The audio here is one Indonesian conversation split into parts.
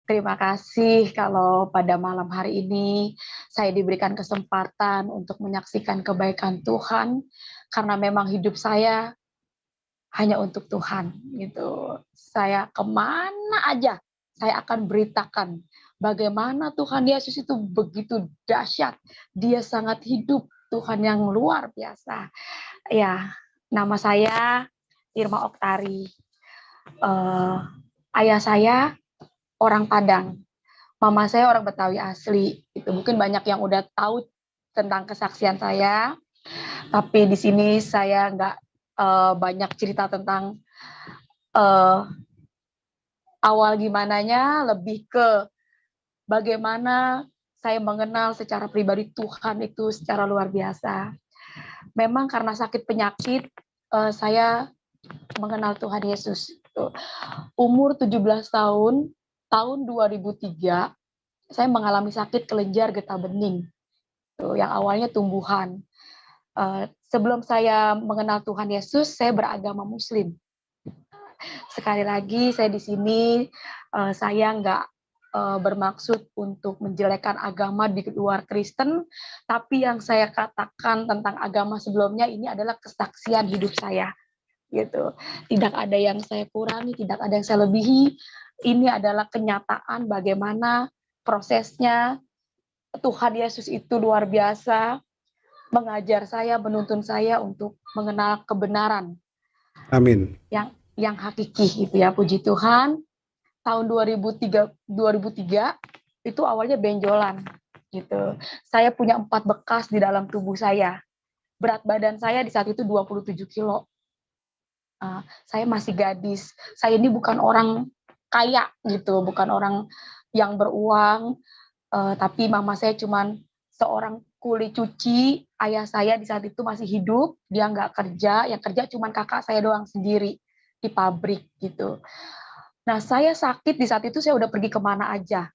Terima kasih kalau pada malam hari ini saya diberikan kesempatan untuk menyaksikan kebaikan Tuhan, karena memang hidup saya hanya untuk Tuhan gitu. Saya kemana aja, saya akan beritakan bagaimana Tuhan Yesus itu begitu dahsyat. Dia sangat hidup, Tuhan yang luar biasa. Ya, nama saya Irma Oktari. Ayah saya orang Padang, mama saya orang Betawi asli. Itu mungkin banyak yang udah tahu tentang kesaksian saya, tapi di sini saya nggak banyak cerita tentang uh, awal gimananya, lebih ke bagaimana saya mengenal secara pribadi Tuhan itu secara luar biasa. Memang karena sakit penyakit, saya mengenal Tuhan Yesus. Umur 17 tahun, tahun 2003, saya mengalami sakit kelenjar getah bening. Yang awalnya tumbuhan. Sebelum saya mengenal Tuhan Yesus, saya beragama Muslim. Sekali lagi, saya di sini, saya nggak bermaksud untuk menjelekkan agama di luar Kristen, tapi yang saya katakan tentang agama sebelumnya ini adalah kesaksian hidup saya, gitu. Tidak ada yang saya kurangi, tidak ada yang saya lebihi. Ini adalah kenyataan bagaimana prosesnya Tuhan Yesus itu luar biasa, mengajar saya, menuntun saya untuk mengenal kebenaran. Amin. Yang hakiki gitu ya, puji Tuhan. Tahun 2003 itu awalnya benjolan gitu. Saya punya 4 bekas di dalam tubuh saya. Berat badan saya di saat itu 27 kilo. Saya masih gadis. Saya ini bukan orang kaya gitu, bukan orang yang beruang, tapi mama saya cuman seorang kuli cuci. Ayah saya di saat itu masih hidup, dia nggak kerja, yang kerja cuman kakak saya doang sendiri di pabrik gitu. Nah, saya sakit di saat itu, saya udah pergi kemana aja.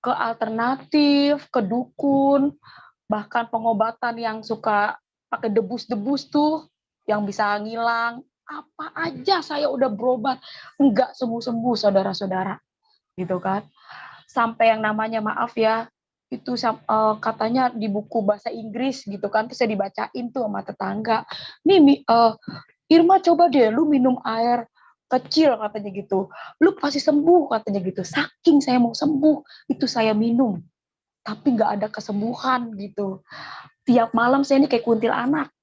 Ke alternatif, ke dukun, bahkan pengobatan yang suka pakai debus-debus tuh, yang bisa ngilang. Apa aja saya udah berobat, enggak sembuh-sembuh, saudara-saudara. Gitu kan. Sampai yang namanya, maaf ya, itu katanya di buku bahasa Inggris gitu kan, terus saya dibacain tuh sama tetangga. Nih, Irma coba deh lu minum air kecil katanya gitu, lu pasti sembuh katanya gitu. Saking saya mau sembuh, itu saya minum, tapi nggak ada kesembuhan gitu. Tiap malam saya ini kayak kuntilanak,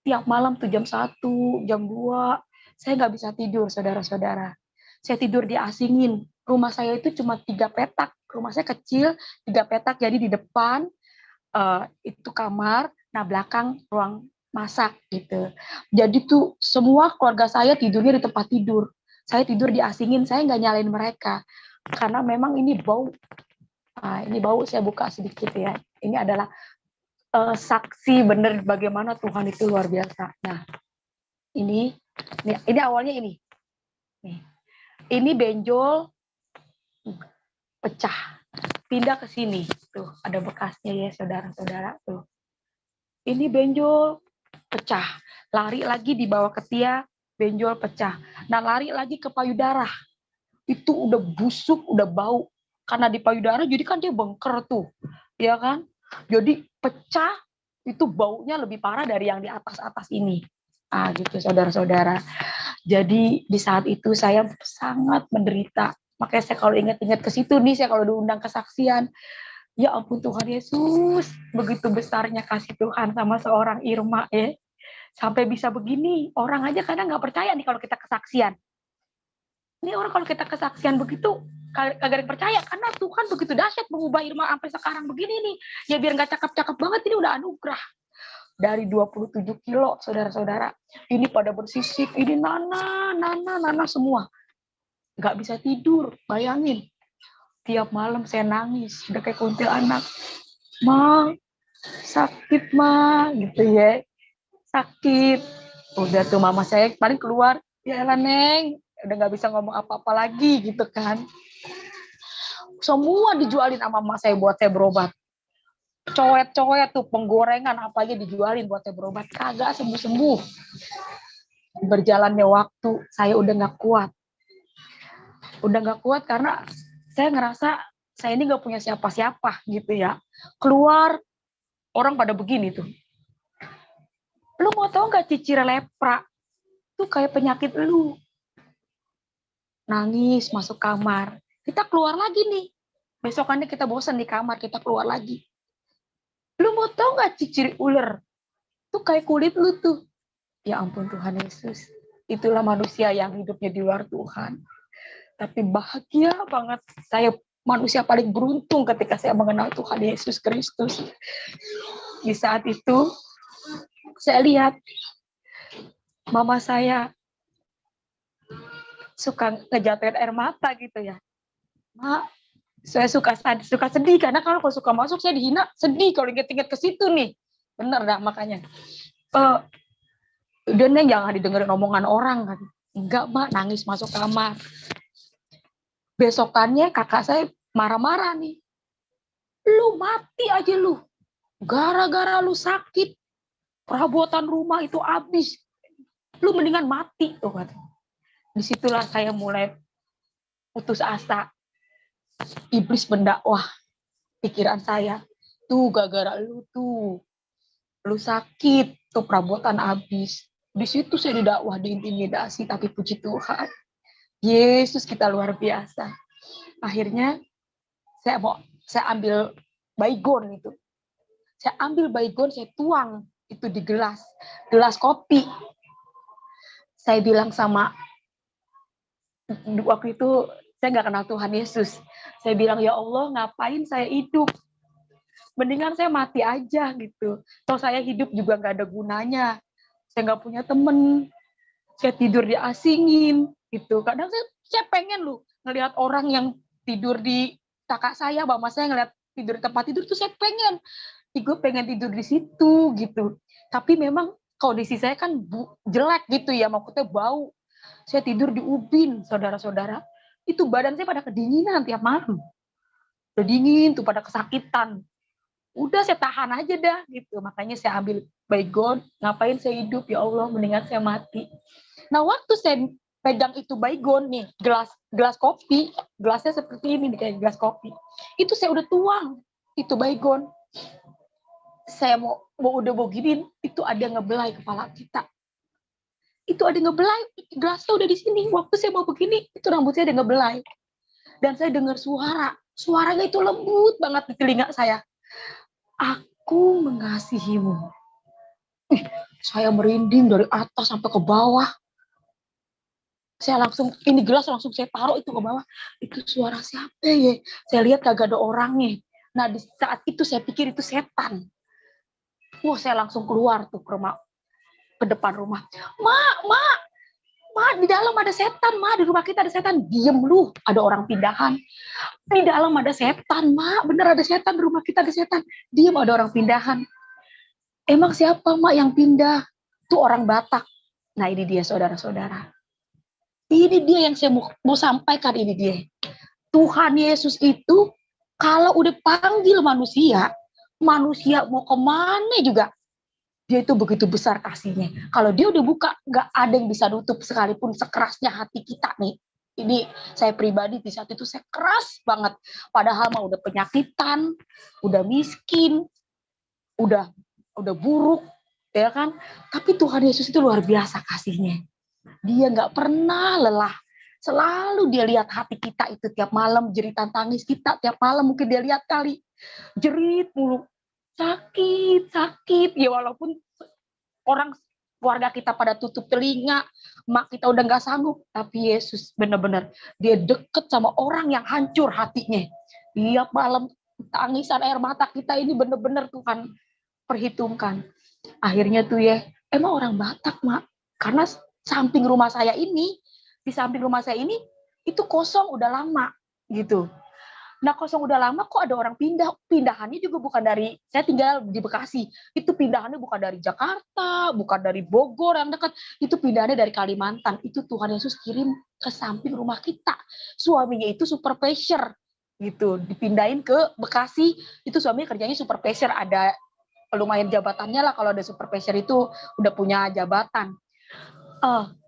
tiap malam tuh jam 1, jam 2, saya nggak bisa tidur, saudara-saudara. Saya tidur diasingin. Rumah saya itu cuma 3 petak, rumah saya kecil, 3 petak, jadi di depan itu kamar, nah belakang ruang masak gitu. Jadi tuh semua keluarga saya tidurnya di tempat tidur. Saya tidur diasingin, saya nggak nyalain mereka. Karena memang ini bau. Ini bau, saya buka sedikit ya. Ini adalah saksi bener bagaimana Tuhan itu luar biasa. Nah, ini awalnya ini. Nih. Ini benjol pecah. Pindah ke sini. Tuh, ada bekasnya ya saudara-saudara tuh. Ini benjol pecah. Lari lagi di bawah ketiak, benjol pecah. Nah, lari lagi ke payudara. Itu udah busuk, udah bau. Karena di payudara jadi kan dia bengker tuh. Ya kan? Jadi pecah, itu baunya lebih parah dari yang di atas-atas ini. Gitu saudara-saudara. Jadi di saat itu saya sangat menderita. Makanya saya kalau ingat-ingat ke situ nih, saya kalau diundang kesaksian, ya ampun Tuhan Yesus, begitu besarnya kasih Tuhan sama seorang Irma ya. Sampai bisa begini, orang aja kadang nggak percaya nih kalau kita kesaksian. Ini orang kalau kita kesaksian begitu, kagak percaya, karena Tuhan begitu dahsyat mengubah Irma sampai sekarang begini nih. Ya biar nggak cakep-cakep banget, ini udah anugerah. Dari 27 kilo, saudara-saudara. Ini pada bersisik, ini nana semua. Nggak bisa tidur, bayangin. Tiap malam saya nangis, udah kayak kuntilanak. Ma, sakit ma, gitu ya. Sakit. Udah tuh mama saya paling keluar, ya elah Neng, udah nggak bisa ngomong apa-apa lagi gitu kan. Semua dijualin sama mama saya buat saya berobat. Coet-coet tuh, penggorengan apa aja dijualin buat saya berobat. Kagak sembuh-sembuh. Berjalannya waktu, saya udah nggak kuat. Udah nggak kuat karena saya ngerasa saya ini nggak punya siapa-siapa gitu ya. Keluar orang pada begini tuh. Lu mau tahu nggak cicir lepra? Tuh kayak penyakit lu. Nangis masuk kamar. Kita keluar lagi nih. Besokannya kita bosan di kamar, kita keluar lagi. Lu mau tahu nggak cicir ular? Tuh kayak kulit lu tuh. Ya ampun Tuhan Yesus. Itulah manusia yang hidupnya di luar Tuhan. Tapi bahagia banget. Saya manusia paling beruntung ketika saya mengenal Tuhan Yesus Kristus. Di saat itu, saya lihat mama saya suka ngejatuhin air mata gitu ya. Mak, saya suka sedih karena kalau suka masuk saya dihina, sedih kalau inget-inget ke situ nih. Bener dah makanya. Udah nih jangan didengerin omongan orang kan. Enggak, Mak, nangis masuk kamar. Besokannya kakak saya marah-marah nih. Lu mati aja lu. Gara-gara lu sakit, perabotan rumah itu habis. Lu mendingan mati tuh kan. Disitulah saya mulai putus asa. Iblis mendakwah pikiran saya. Tuh gara-gara lu tuh. Lu sakit, tuh perabotan habis. Di situ saya didakwah, diintimidasi, tapi puji Tuhan. Yesus kita luar biasa. Akhirnya saya ambil baygon itu. Saya ambil baygon, saya tuang itu di gelas kopi. Saya bilang sama, waktu itu saya nggak kenal Tuhan Yesus. Saya bilang, ya Allah, ngapain saya hidup? Mendingan saya mati aja gitu. Toh saya hidup juga nggak ada gunanya. Saya nggak punya temen. Saya tidur diasingin gitu. Kadang saya pengen loh ngelihat orang yang tidur di kakak saya, mama saya ngelihat tidur di tempat tidur tuh saya pengen. Gue pengen tidur di situ gitu. Tapi memang kondisi saya kan jelek gitu ya, maksudnya bau. Saya tidur di ubin, saudara-saudara. Itu badan saya pada kedinginan tiap malam. Udah dingin tuh, pada kesakitan. Udah saya tahan aja dah gitu. Makanya saya ambil baygon, ngapain saya hidup, ya Allah, mendingan saya mati. Nah, waktu saya pegang itu baygon nih, gelas kopi, gelasnya seperti ini kayak gelas kopi. Itu saya udah tuang itu baygon. Saya udah mau giniin, itu ada ngebelai kepala kita. Itu ada ngebelai, gelasnya udah di sini. Waktu saya mau begini, itu rambut saya ada ngebelai. Dan saya dengar suaranya itu lembut banget di telinga saya. Aku mengasihimu. Saya merinding dari atas sampai ke bawah. Saya langsung, ini gelas langsung saya taruh itu ke bawah. Itu suara siapa ya? Saya lihat kagak ada orangnya. Nah, di saat itu saya pikir itu setan. Wah, saya langsung keluar tuh ke depan rumah. Ma, di dalam ada setan, Ma. Di rumah kita ada setan. Diem lu, ada orang pindahan. Di dalam ada setan, Ma. Bener ada setan, di rumah kita ada setan. Diem, ada orang pindahan. Emang siapa, Ma, yang pindah? Tuh orang Batak. Nah, ini dia, saudara-saudara. Ini dia yang saya mau sampaikan, ini dia. Tuhan Yesus itu, kalau udah panggil manusia mau kemana juga, dia itu begitu besar kasihnya. Kalau dia udah buka, nggak ada yang bisa nutup, sekalipun sekerasnya hati kita nih. Ini saya pribadi di saat itu saya keras banget. Padahal mah udah penyakitan, udah miskin, udah buruk, ya kan? Tapi Tuhan Yesus itu luar biasa kasihnya. Dia nggak pernah lelah. Selalu dia lihat hati kita itu tiap malam, jeritan tangis kita tiap malam mungkin dia lihat kali. Jerit mulu. Sakit. Ya walaupun orang keluarga kita pada tutup telinga, mak kita udah nggak sanggup, tapi Yesus benar-benar dia deket sama orang yang hancur hatinya. Tiap malam tangisan air mata kita ini benar-benar Tuhan perhitungkan. Akhirnya tuh ya, emang orang Batak, Mak. Karena di samping rumah saya ini itu kosong udah lama gitu. Nah, kosong udah lama kok ada orang pindahannya juga bukan dari, saya tinggal di Bekasi, itu pindahannya bukan dari Jakarta, bukan dari Bogor yang dekat, itu pindahannya dari Kalimantan. Itu Tuhan Yesus kirim ke samping rumah kita. Suaminya itu supervisor gitu, dipindahin ke Bekasi. Itu suaminya kerjanya supervisor, ada lumayan jabatannya lah, kalau ada supervisor itu udah punya jabatan.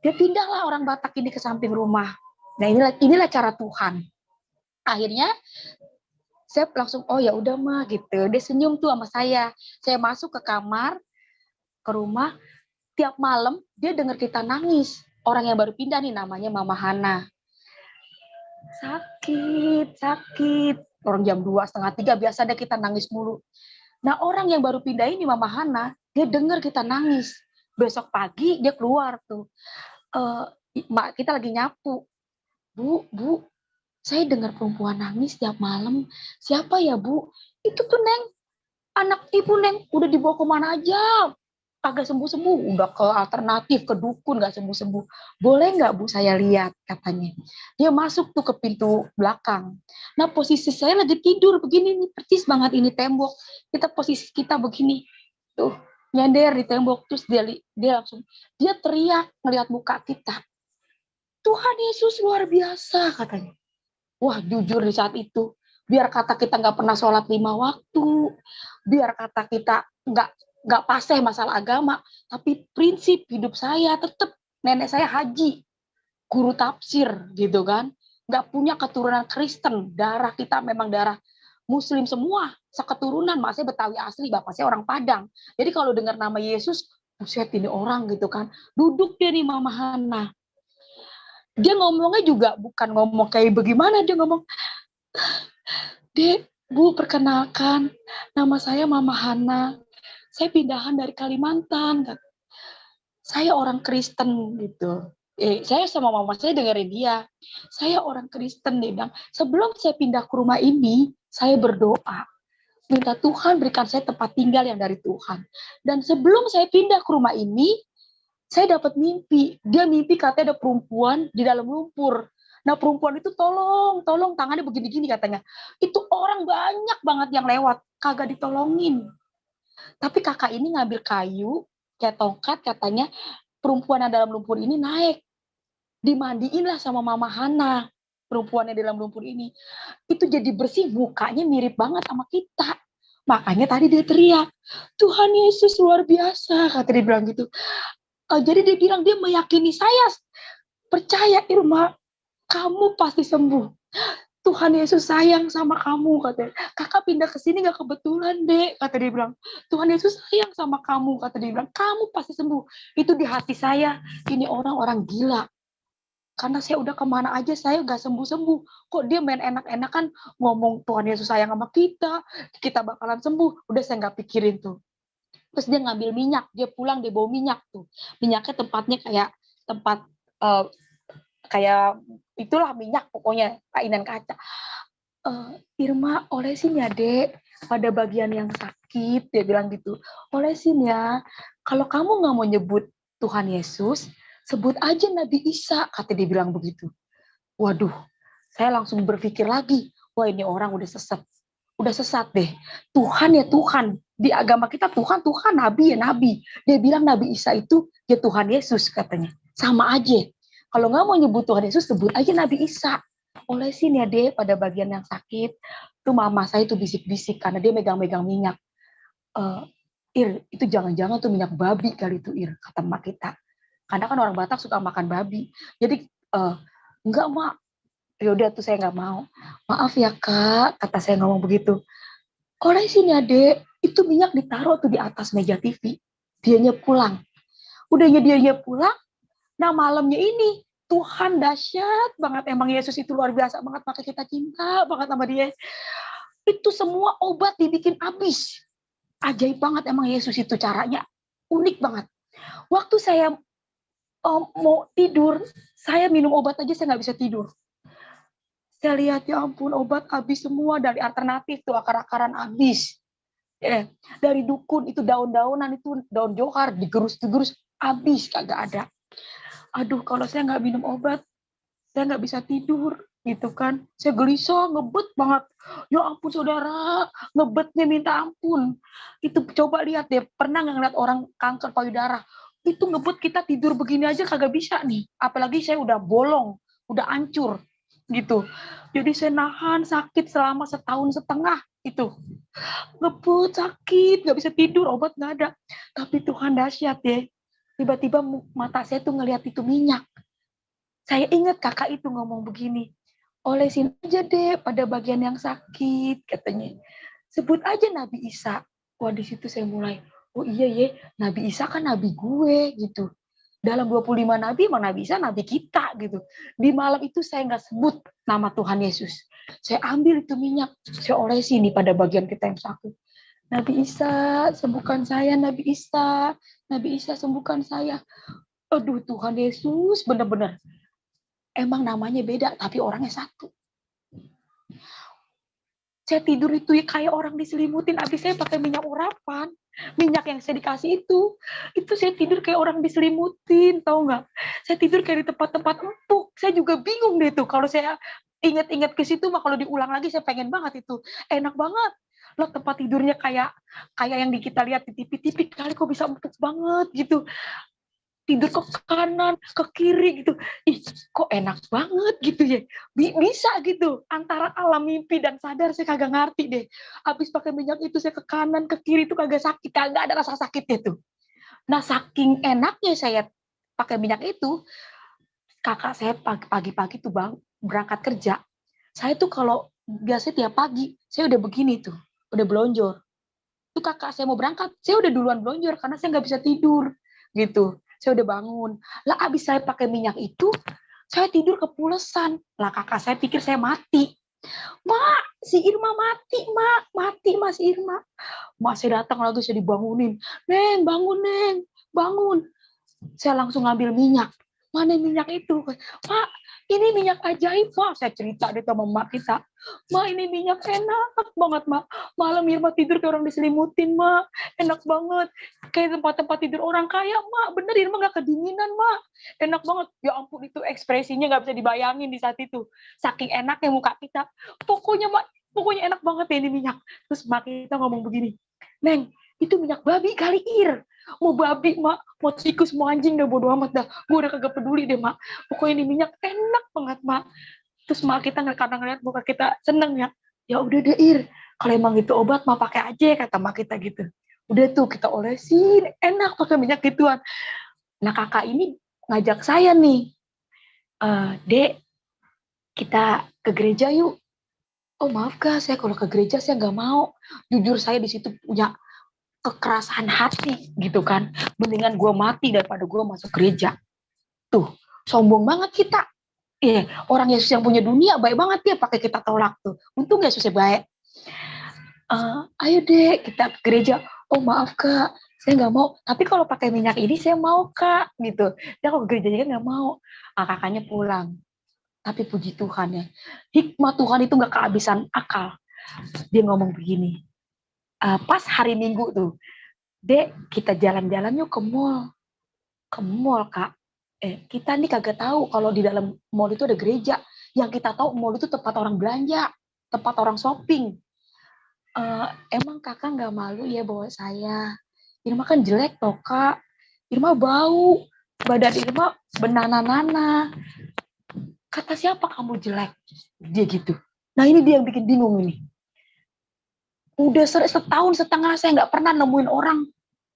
Dia pindahlah orang Batak ini ke samping rumah. Nah, inilah cara Tuhan. Akhirnya saya langsung, oh ya udah mah gitu. Dia senyum tuh sama saya. Saya masuk ke kamar, ke rumah, tiap malam dia dengar kita nangis. Orang yang baru pindah nih namanya Mama Hana. Sakit, sakit. Orang jam 2, setengah 3 biasa deh kita nangis mulu. Nah orang yang baru pindah ini Mama Hana, dia dengar kita nangis. Besok pagi dia keluar tuh. Mbak kita lagi nyapu. Bu, saya dengar perempuan nangis tiap malam. Siapa ya Bu? Itu tuh Neng, anak ibu Neng. Udah dibawa kemana aja? Kagak sembuh-sembuh. Udah ke alternatif, ke dukun gak sembuh-sembuh. Boleh nggak Bu saya lihat katanya. Dia masuk tuh ke pintu belakang. Nah posisi saya lagi tidur begini nih. Percis banget ini tembok. Posisi kita begini. Tuh nyender di tembok. Terus dia langsung, dia teriak ngelihat muka kita. Tuhan Yesus luar biasa katanya. Wah jujur di saat itu, biar kata kita nggak pernah sholat 5 waktu, biar kata kita nggak paseh masalah agama, tapi prinsip hidup saya tetap, nenek saya haji, guru tafsir gitu kan, nggak punya keturunan Kristen, darah kita memang darah Muslim semua, seketurunan, masnya Betawi asli, bapak saya orang Padang. Jadi kalau dengar nama Yesus, buset ini orang gitu kan, duduk dia nih Mama Hana. Dia ngomongnya juga bukan ngomong kayak bagaimana, dia ngomong, Dek, Bu, perkenalkan, nama saya Mama Hana. Saya pindahan dari Kalimantan. Saya orang Kristen gitu. Saya sama mama saya dengerin dia. Saya orang Kristen, dia bilang. Sebelum saya pindah ke rumah ini, saya berdoa. Minta Tuhan berikan saya tempat tinggal yang dari Tuhan. Dan sebelum saya pindah ke rumah ini, saya dapat mimpi. Dia mimpi katanya ada perempuan di dalam lumpur. Nah perempuan itu tolong tangannya begini-gini katanya. Itu orang banyak banget yang lewat, kagak ditolongin. Tapi kakak ini ngambil kayu, kayak tongkat katanya, perempuan yang dalam lumpur ini naik. Dimandiin lah sama Mama Hana, perempuan yang dalam lumpur ini. Itu jadi bersih, mukanya mirip banget sama kita. Makanya tadi dia teriak, Tuhan Yesus luar biasa, kata dia bilang gitu. Jadi dia bilang, dia meyakini saya, percaya Irma, kamu pasti sembuh. Tuhan Yesus sayang sama kamu, katanya. Kakak pindah ke sini gak kebetulan, Dek, kata dia bilang. Tuhan Yesus sayang sama kamu, kata dia bilang. Kamu pasti sembuh. Itu di hati saya, ini orang-orang gila. Karena saya udah kemana aja, saya gak sembuh-sembuh. Kok dia main enak-enakan ngomong Tuhan Yesus sayang sama kita bakalan sembuh. Udah saya gak pikirin tuh. Terus dia ngambil minyak, dia pulang, dia bawa minyak tuh. Minyaknya tempatnya kayak tempat kayak itulah minyak pokoknya kainan kaca. Irma olesin ya Dek pada bagian yang sakit, dia bilang gitu. Olesin ya. Kalau kamu nggak mau nyebut Tuhan Yesus, sebut aja Nabi Isa, kata dia bilang begitu. Waduh, saya langsung berpikir lagi, wah ini orang udah sesat. Udah sesat deh. Tuhan ya Tuhan. Di agama kita Tuhan, Nabi ya Nabi. Dia bilang Nabi Isa itu ya Tuhan Yesus katanya. Sama aja. Kalau nggak mau nyebut Tuhan Yesus, sebut aja Nabi Isa. Olesin ya deh pada bagian yang sakit. Tuh mama saya tuh bisik-bisik karena dia megang-megang minyak. Ir, itu jangan-jangan tuh minyak babi kali itu Ir, kata mak kita. Karena kan orang Batak suka makan babi. Jadi enggak mak, yaudah tuh saya nggak mau. Maaf ya kak, kata saya ngomong begitu. Olesin ya dek, itu minyak ditaruh tuh di atas meja TV. Dianya pulang. Udahnya dianya pulang, nah malamnya ini Tuhan dahsyat banget, emang Yesus itu luar biasa banget, maka kita cinta banget sama dia. Itu semua obat dibikin habis. Ajaib banget emang Yesus itu caranya, unik banget. Waktu saya mau tidur, saya minum obat aja saya nggak bisa tidur. Saya lihat ya ampun obat habis semua, dari alternatif tuh akar-akaran habis. Dari dukun itu daun-daunan itu daun johar digerus-gerus habis kagak ada. Aduh kalau saya nggak minum obat saya nggak bisa tidur gitu kan. Saya gelisah, ngebet banget. Ya ampun saudara, ngebetnya minta ampun. Itu coba lihat deh, pernah nggak ngeliat orang kanker payudara? Itu ngebet kita tidur begini aja kagak bisa nih. Apalagi saya udah bolong, udah hancur gitu. Jadi saya nahan sakit selama 1,5 tahun itu. Ngebut, sakit, nggak bisa tidur, obat nggak ada. Tapi Tuhan dahsyat ya. Tiba-tiba mata saya tuh ngelihat itu minyak. Saya ingat kakak itu ngomong begini, olesin aja deh pada bagian yang sakit, katanya. Sebut aja Nabi Isa. Wah, di situ saya mulai, oh iya ya, Nabi Isa kan nabi gue gitu. Dalam 25 nabi, emang Nabi Isa nabi kita gitu. Di malam itu saya nggak sebut nama Tuhan Yesus. Saya ambil itu minyak, saya olesin nih pada bagian kita yang sakit. Nabi Isa, sembuhkan saya, Nabi Isa. Nabi Isa, sembuhkan saya. Aduh, Tuhan Yesus, benar-benar. Emang namanya beda, tapi orangnya satu. Saya tidur itu kayak orang diselimutin, habis saya pakai minyak urapan. Minyak yang saya dikasih itu saya tidur kayak orang diselimutin, tahu nggak? Saya tidur kayak di tempat-tempat empuk. Saya juga bingung deh tuh, kalau saya ingat-ingat ke situ mah, kalau diulang lagi saya pengen banget itu. Enak banget. Lo tempat tidurnya kayak yang di kita lihat di TV-TV, kali kok bisa empuk banget gitu. Tidur ke kanan, ke kiri gitu. Ih, kok enak banget gitu ya. Bisa gitu. Antara alam mimpi dan sadar saya kagak ngerti deh. Habis pakai minyak itu saya ke kanan, ke kiri itu kagak sakit. Kagak ada rasa sakitnya tuh. Nah, saking enaknya saya pakai minyak itu, kakak saya pagi-pagi tuh bang, berangkat kerja. Saya tuh kalau biasanya tiap pagi, saya udah begini tuh. Udah belonjor. Tuh kakak saya mau berangkat, saya udah duluan belonjor karena saya nggak bisa tidur gitu. Saya udah bangun. Lah abis saya pakai minyak itu, saya tidur kepulesan. Lah kakak saya pikir saya mati. Mak, si Irma mati, mak. Mati mas Irma. Mak saya datang lagi, saya dibangunin. Neng, bangun Neng, bangun. Saya langsung ngambil minyak. Mana minyak itu? Mak, ini minyak ajaib, Mak. Saya cerita deh sama mak kita. Mak, ini minyak enak banget, Mak. Malam Irma tidur kayak orang diselimutin, Mak. Enak banget. Kayak tempat-tempat tidur orang kaya, Mak. Bener, Irma gak kedinginan, Mak. Enak banget. Ya ampun, itu ekspresinya gak bisa dibayangin di saat itu. Saking enaknya muka kita. Pokoknya, Mak, pokoknya enak banget ya ini minyak. Terus mak kita ngomong begini, Neng, itu minyak babi kali, Ir. Mau babi, mak, mau tikus, mau anjing, udah bodo amat dah. Gue udah kagak peduli deh, mak. Pokoknya ini minyak enak banget, mak. Terus mak kita kadang ngeliat muka kita seneng ya. Ya udah deh, Ir. Kalau emang itu obat, mak pakai aja, kata mak kita gitu. Udah tuh kita olesin, enak pakai minyak gituan. Nah kakak ini ngajak saya nih, Dek, kita ke gereja yuk. Oh maaf kak, saya kalau ke gereja saya nggak mau. Jujur saya di situ punya kekerasan hati gitu kan. Mendingan gue mati daripada gue masuk gereja. Tuh, sombong banget kita. Orang Yesus yang punya dunia baik banget dia pakai kita tolak tuh. Untung Yesusnya baik. Ayo deh kita ke gereja. Oh maaf kak, saya nggak mau. Tapi kalau pakai minyak ini saya mau kak, gitu. Dia kalau ke gereja kan nggak mau. Kakaknya pulang. Tapi puji Tuhan ya, hikmat Tuhan itu nggak kehabisan akal. Dia ngomong begini. Pas hari Minggu tuh, Dek, kita jalan-jalan yuk ke mall. Ke mall, Kak. Kita nih kagak tahu kalau di dalam mall itu ada gereja. Yang kita tahu mall itu tempat orang belanja, tempat orang shopping. Emang kakak nggak malu ya bawa saya? Irma kan jelek toh, Kak. Irma bau. Badan Irma benana-nana. Kata siapa kamu jelek? Dia gitu. Nah ini dia yang bikin bingung ini. Udah setahun setengah saya nggak pernah nemuin orang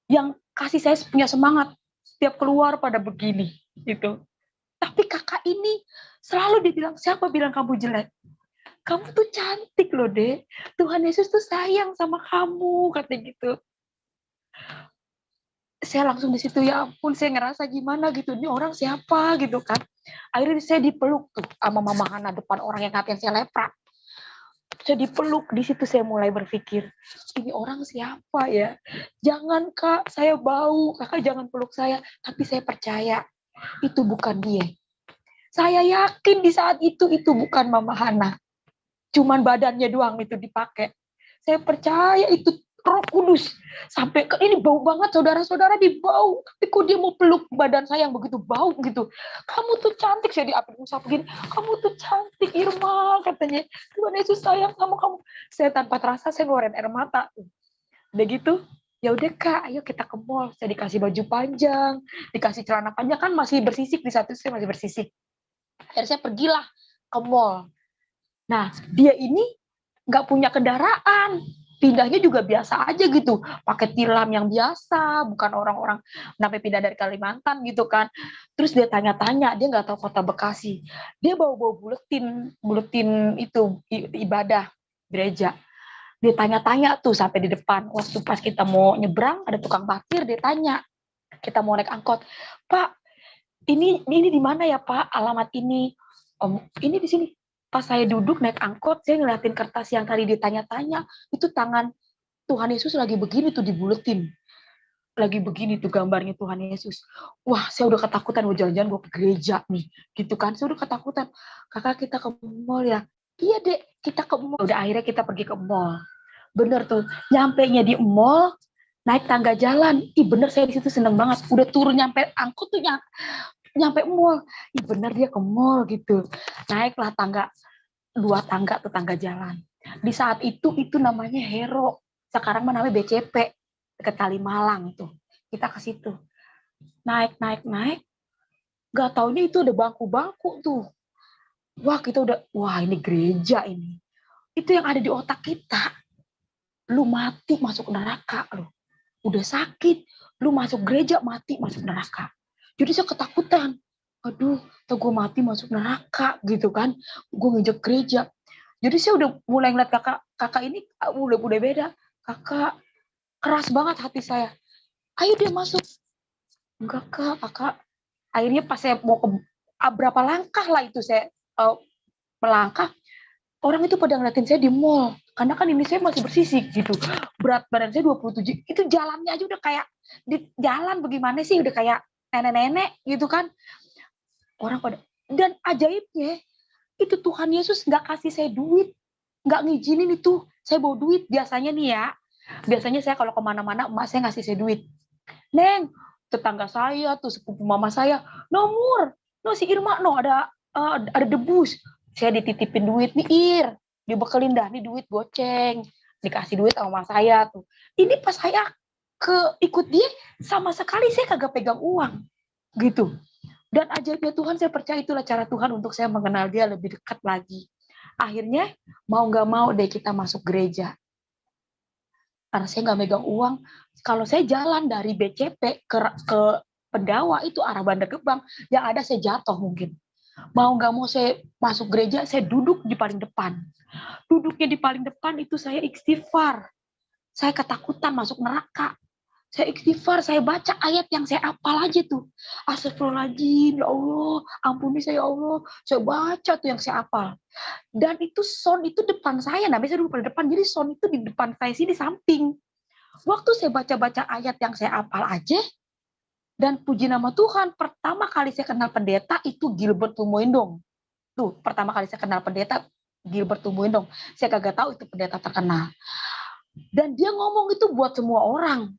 yang kasih saya punya semangat setiap keluar pada begini gitu. Tapi kakak ini selalu dibilang, siapa bilang kamu jelek? Kamu tuh cantik loh, Dek. Tuhan Yesus tuh sayang sama kamu, katanya gitu. Saya langsung di situ, ya ampun, saya ngerasa gimana gitu. Ini orang siapa gitu kan. Akhirnya saya dipeluk tuh sama Mama Hana depan orang yang ngatain saya lepra. Saya dipeluk, di situ saya mulai berpikir, ini orang siapa ya? Jangan Kak, saya bau, kakak jangan peluk saya. Tapi saya percaya, itu bukan dia. Saya yakin di saat itu bukan Mama Hana. Cuman badannya doang itu dipakai. Saya percaya itu Roh Kudus. Sampai ke ini bau banget, saudara-saudara dibau. Tapi kok dia mau peluk badan saya yang begitu bau gitu. Kamu tuh cantik, saya diusap begini. Kamu tuh cantik Irma, katanya. Tuhan Yesus sayang sama kamu. Saya tanpa terasa saya ngeluarin air mata. Udah gitu, ya udah Kak, ayo kita ke mall. Saya dikasih baju panjang, dikasih celana panjang, kan masih bersisik di satu sisi, masih bersisik. Akhirnya saya pergilah ke mall. Nah, dia ini nggak punya kendaraan. Pindahnya juga biasa aja gitu, pakai tilam yang biasa, bukan orang-orang sampai pindah dari Kalimantan gitu kan. Terus dia tanya-tanya, dia nggak tahu kota Bekasi. Dia bawa-bawa buletin, buletin itu ibadah gereja. Dia tanya-tanya tuh sampai di depan. Waktu pas kita mau nyebrang, ada tukang parkir, dia tanya. Kita mau naik angkot, Pak, ini di mana ya Pak? Alamat ini. Om, ini di sini. Pas saya duduk naik angkot, saya ngeliatin kertas yang tadi ditanya-tanya, itu tangan Tuhan Yesus lagi begini tuh dibuletin. Lagi begini tuh gambarnya Tuhan Yesus. Wah, saya udah ketakutan, jangan-jangan gue ke gereja nih. Gitu kan, saya udah ketakutan. Kakak, kita ke mall ya? Iya dek, kita ke mall. Udah akhirnya kita pergi ke mall. Bener tuh, nyampenya di mall, naik tangga jalan. Ih bener, saya di situ seneng banget. Udah turun nyampe angkot tuh nyampe mall. Ih bener, dia ke mall gitu. Naiklah tangga, 2 tangga tuh tangga jalan. Di saat itu namanya Hero. Sekarang namanya BCP, dekat Kalimalang tuh. Kita ke situ. Naik. Gak taunya itu ada bangku-bangku tuh. Wah, kita udah, wah ini gereja ini. Itu yang ada di otak kita. Lu mati masuk neraka lu. Udah sakit, lu masuk gereja mati masuk neraka. Jadi saya ketakutan. Aduh, tuh gue mati masuk neraka gitu kan. Gue nginjek gereja. Jadi saya udah mulai ngeliat kakak ini udah beda. Kakak keras banget hati saya. Ayo dia masuk. Enggak kakak. Akhirnya pas saya mau ke berapa langkah lah itu saya melangkah, orang itu pada ngeliatin saya di mall. Karena kan ini saya masih bersisik gitu. Berat badan saya 27. Itu jalannya aja udah kayak di jalan bagaimana sih, udah kayak nenek-nenek gitu kan. Orang pada, dan ajaibnya itu Tuhan Yesus nggak kasih saya duit, nggak ngizinin itu saya bawa duit. Biasanya nih ya, biasanya saya kalau kemana-mana emak saya ngasih saya duit. Neng, tetangga saya tuh sepupu mama saya, nomor, no si Irma no ada debus. Saya dititipin duit nih Ir, dibekelin dah nih duit goceng, dikasih duit sama mama saya tuh. Ini pas saya ikut dia, sama sekali saya kagak pegang uang gitu. Dan ajaibnya Tuhan, saya percaya itulah cara Tuhan untuk saya mengenal dia lebih dekat lagi. Akhirnya mau nggak mau deh kita masuk gereja. Karena saya nggak megang uang. Kalau saya jalan dari BCP ke Pendawa itu arah Bandar Gebang, yang ada saya jatuh mungkin. Mau nggak mau saya masuk gereja, saya duduk di paling depan. Duduknya di paling depan itu saya istighfar. Saya ketakutan masuk neraka. Saya istighfar, saya baca ayat yang saya hafal aja tuh. Astagfirullahaladzim, ya Allah, ampuni saya ya Allah. Saya baca tuh yang saya hafal. Dan itu sound itu depan saya, nah biasanya duduk pada depan, jadi sound itu di depan saya sih di samping. Waktu saya baca-baca ayat yang saya hafal aja, dan puji nama Tuhan, pertama kali saya kenal pendeta itu Gilbert Tumoindong. Tuh, pertama kali saya kenal pendeta Gilbert Tumoindong. Saya kagak tahu itu pendeta terkenal. Dan dia ngomong itu buat semua orang.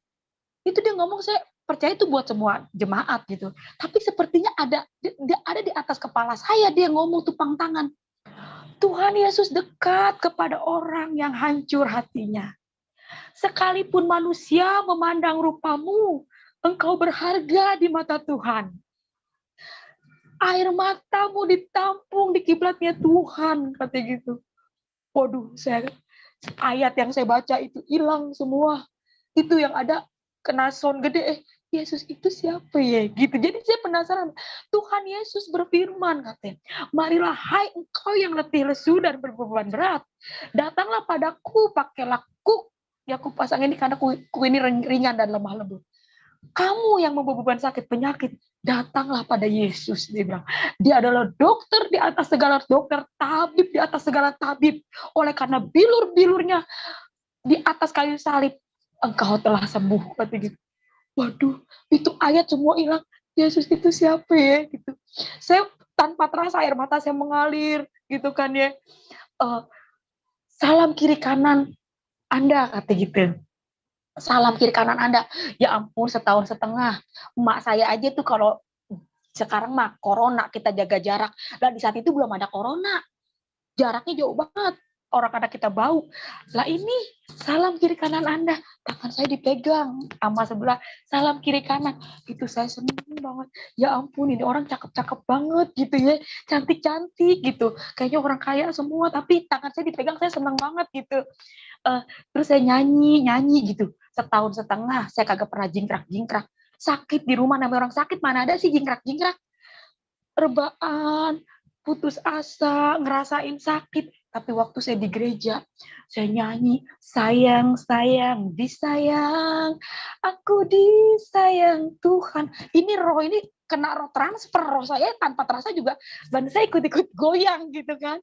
Itu dia ngomong, saya percaya itu buat semua jemaat gitu. Tapi sepertinya ada di atas kepala saya, dia ngomong tupang tangan. Tuhan Yesus dekat kepada orang yang hancur hatinya. Sekalipun manusia memandang rupamu, engkau berharga di mata Tuhan. Air matamu ditampung di kiblatnya Tuhan, kata gitu. Waduh, ayat yang saya baca itu hilang semua. Itu yang ada kena sound gede, Yesus itu siapa ya? Gitu. Jadi saya penasaran. Tuhan Yesus berfirman katanya, marilah hai engkau yang letih lesu dan berbeban berat, datanglah padaku, pakailah kuk yang kupasang ini karena ku ini ringan dan lemah lembut. Kamu yang membawa beban sakit penyakit, datanglah pada Yesus. Dia bilang, dia adalah dokter di atas segala dokter, tabib di atas segala tabib. Oleh karena bilur-bilurnya di atas kayu salib, engkau telah sembuh. Kata gitu. Waduh, itu ayat semua hilang. Yesus itu siapa ya? Gitu. Saya tanpa terasa air mata saya mengalir, gitu kan ya. Salam kiri kanan Anda, kata gitu. Salam kiri kanan Anda. Ya ampun, setahun setengah. Emak saya aja tuh kalau sekarang mah corona, kita jaga jarak. Dan di saat itu belum ada corona. Jaraknya jauh banget. orang anak kita bau. Lah ini salam kiri kanan Anda, tangan saya dipegang sama sebelah, salam kiri kanan. Itu saya seneng banget. Ya ampun, ini orang cakep-cakep banget gitu ya, cantik-cantik gitu. Kayaknya orang kaya semua, tapi tangan saya dipegang, saya seneng banget gitu. Terus saya nyanyi gitu. Setahun setengah saya kagak pernah jingkrak-jingkrak. Sakit di rumah, namanya orang sakit mana ada sih jingkrak-jingkrak. Rebaan, putus asa, ngerasain sakit. Tapi waktu saya di gereja, saya nyanyi, sayang, sayang, disayang, aku disayang Tuhan. Ini roh ini kena roh transfer, roh saya tanpa terasa juga, dan saya ikut-ikut goyang gitu kan.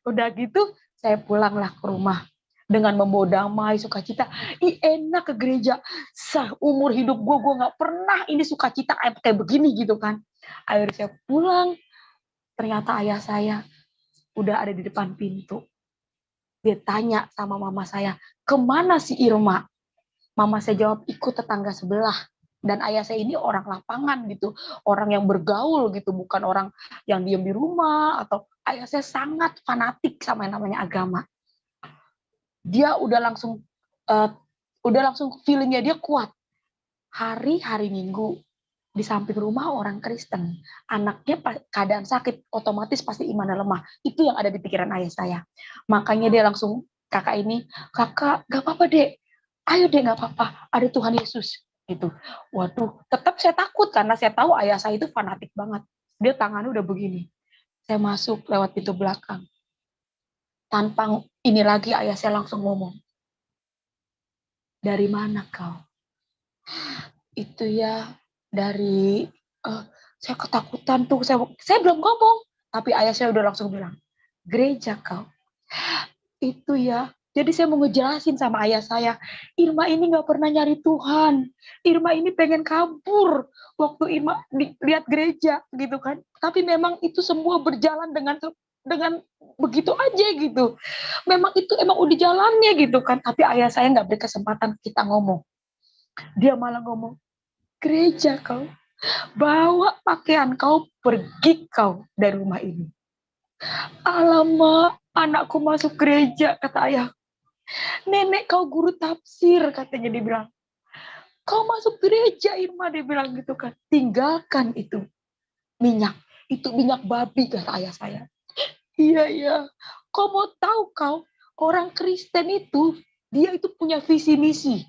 Udah gitu, saya pulanglah ke rumah dengan membawa damai, sukacita. Enak ke gereja. Seumur hidup gue gak pernah ini sukacita kayak begini gitu kan. Akhirnya saya pulang, ternyata ayah saya udah ada di depan pintu. Dia tanya sama mama saya, kemana si Irma? Mama saya jawab, ikut tetangga sebelah. Dan ayah saya ini orang lapangan gitu, orang yang bergaul gitu, bukan orang yang diam di rumah. Atau ayah saya sangat fanatik sama yang namanya agama. Dia udah langsung feelingnya dia kuat. Hari Minggu di samping rumah orang Kristen, anaknya keadaan sakit, otomatis pasti imannya lemah. Itu yang ada di pikiran ayah saya. Makanya dia langsung, kakak ini, kakak, gak apa-apa dek, ayo dek gak apa-apa, ada Tuhan Yesus. Gitu. Waduh, tetap saya takut karena saya tahu ayah saya itu fanatik banget. Dia tangannya udah begini. Saya masuk lewat pintu belakang. Tanpa ini lagi ayah saya langsung ngomong, dari mana kau? Itu ya dari saya ketakutan tuh, saya belum ngomong, tapi ayah saya udah langsung bilang, gereja kau. Itu ya. Jadi saya mau ngejelasin sama ayah saya, Irma ini nggak pernah nyari Tuhan. Irma ini pengen kabur waktu Irma lihat gereja gitu kan. Tapi memang itu semua berjalan dengan begitu aja gitu. Memang itu emang udah jalannya gitu kan. Tapi ayah saya nggak beri kesempatan kita ngomong. Dia malah ngomong, gereja kau. Bawa pakaian kau, pergi kau dari rumah ini. Alamak, anakku masuk gereja, kata ayah. Nenek kau guru tafsir, katanya dia bilang. Kau masuk gereja, Irma, dia bilang gitu kan. Tinggalkan itu minyak. Itu minyak babi, kata ayah saya. Iya, iya. Kau mau tahu kau, orang Kristen itu, dia itu punya visi misi.